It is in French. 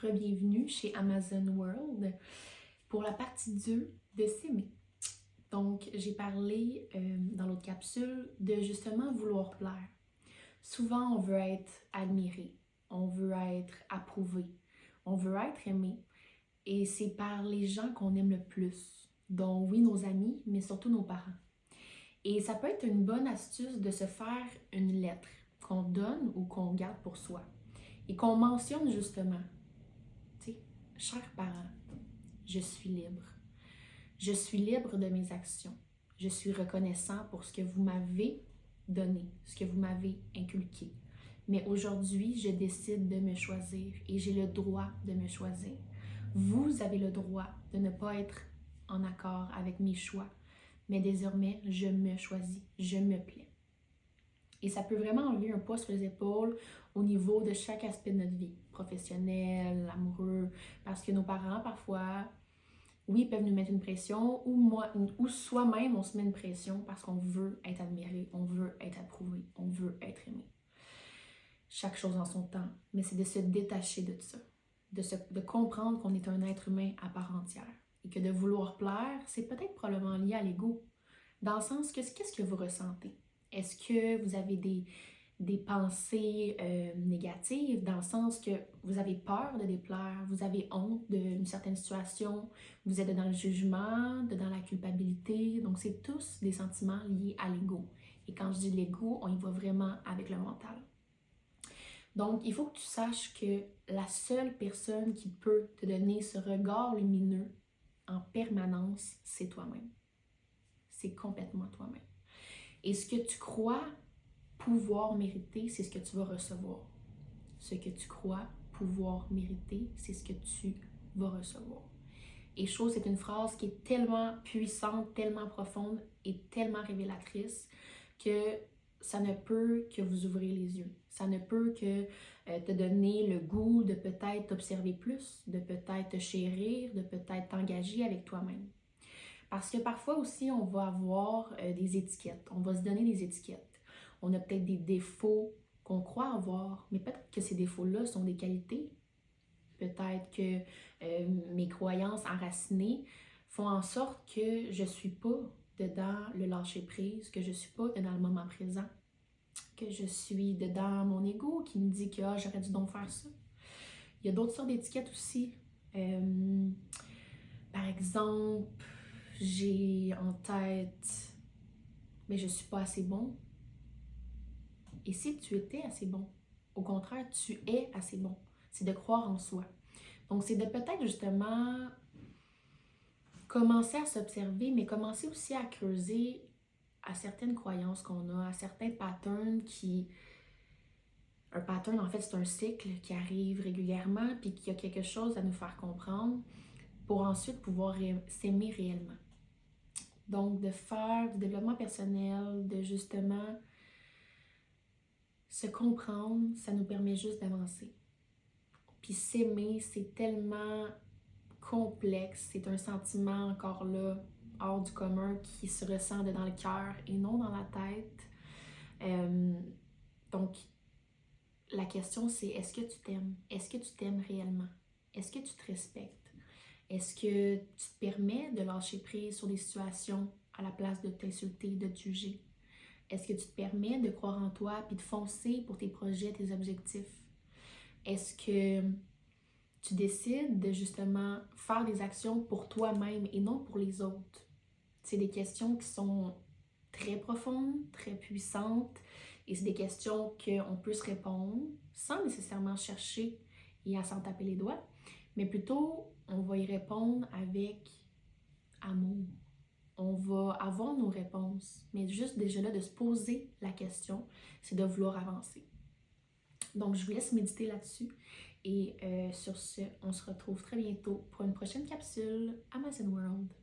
Re-bienvenue chez Amazon World pour la partie 2 de S'aimer. Donc, j'ai parlé dans l'autre capsule de justement vouloir plaire. Souvent, on veut être admiré, on veut être approuvé, on veut être aimé et c'est par les gens qu'on aime le plus, dont oui, nos amis, mais surtout nos parents. Et ça peut être une bonne astuce de se faire une lettre qu'on donne ou qu'on garde pour soi et qu'on mentionne justement. Chers parents, je suis libre. Je suis libre de mes actions. Je suis reconnaissant pour ce que vous m'avez donné, ce que vous m'avez inculqué. Mais aujourd'hui, je décide de me choisir et j'ai le droit de me choisir. Vous avez le droit de ne pas être en accord avec mes choix, mais désormais, je me choisis, je me plais. Et ça peut vraiment enlever un poids sur les épaules au niveau de chaque aspect de notre vie, professionnel, amoureux, parce que nos parents, parfois, oui, peuvent nous mettre une pression, ou soi-même, on se met une pression parce qu'on veut être admiré, on veut être approuvé, on veut être aimé. Chaque chose en son temps, mais c'est de se détacher de ça, de comprendre qu'on est un être humain à part entière, et que de vouloir plaire, c'est peut-être probablement lié à l'ego, dans le sens que qu'est-ce que vous ressentez? Est-ce que vous avez des pensées négatives dans le sens que vous avez peur de déplaire, vous avez honte d'une certaine situation, vous êtes dans le jugement, dans la culpabilité, donc c'est tous des sentiments liés à l'ego. Et quand je dis l'ego, on y va vraiment avec le mental. Donc, il faut que tu saches que la seule personne qui peut te donner ce regard lumineux en permanence, c'est toi-même. C'est complètement toi-même. Et ce que tu crois pouvoir mériter, c'est ce que tu vas recevoir. Ce que tu crois pouvoir mériter, c'est ce que tu vas recevoir. Et chose, c'est une phrase qui est tellement puissante, tellement profonde et tellement révélatrice que ça ne peut que vous ouvrir les yeux. Ça ne peut que te donner le goût de peut-être t'observer plus, de peut-être te chérir, de peut-être t'engager avec toi-même. Parce que parfois aussi, on va avoir des étiquettes. On va se donner des étiquettes. On a peut-être des défauts qu'on croit avoir, mais peut-être que ces défauts-là sont des qualités. Peut-être que mes croyances enracinées font en sorte que je ne suis pas dedans le lâcher-prise, que je ne suis pas dedans le moment présent, que je suis dedans mon ego qui me dit que j'aurais dû donc faire ça. Il y a d'autres sortes d'étiquettes aussi. Par exemple, j'ai en tête, mais je suis pas assez bon. Et si tu étais assez bon, au contraire, tu es assez bon. C'est de croire en soi. Donc, c'est de peut-être justement commencer à s'observer, mais commencer aussi à creuser à certaines croyances qu'on a, à certains patterns qui... Un pattern, en fait, c'est un cycle qui arrive régulièrement puis qui a quelque chose à nous faire comprendre pour ensuite pouvoir s'aimer réellement. Donc, de faire du développement personnel, de justement se comprendre, ça nous permet juste d'avancer. Puis s'aimer, c'est tellement complexe, c'est un sentiment encore là, hors du commun, qui se ressent dans le cœur et non dans la tête. Donc, la question c'est, est-ce que tu t'aimes? Est-ce que tu t'aimes réellement? Est-ce que tu te respectes? Est-ce que tu te permets de lâcher prise sur des situations à la place de t'insulter, de te juger? Est-ce que tu te permets de croire en toi puis de foncer pour tes projets, tes objectifs? Est-ce que tu décides de justement faire des actions pour toi-même et non pour les autres? C'est des questions qui sont très profondes, très puissantes et c'est des questions qu'on peut se répondre sans nécessairement chercher et à s'en taper les doigts, mais plutôt on va y répondre avec amour. On va avoir nos réponses, mais juste déjà là de se poser la question, c'est de vouloir avancer. Donc, je vous laisse méditer là-dessus et sur ce, on se retrouve très bientôt pour une prochaine capsule Amazon World.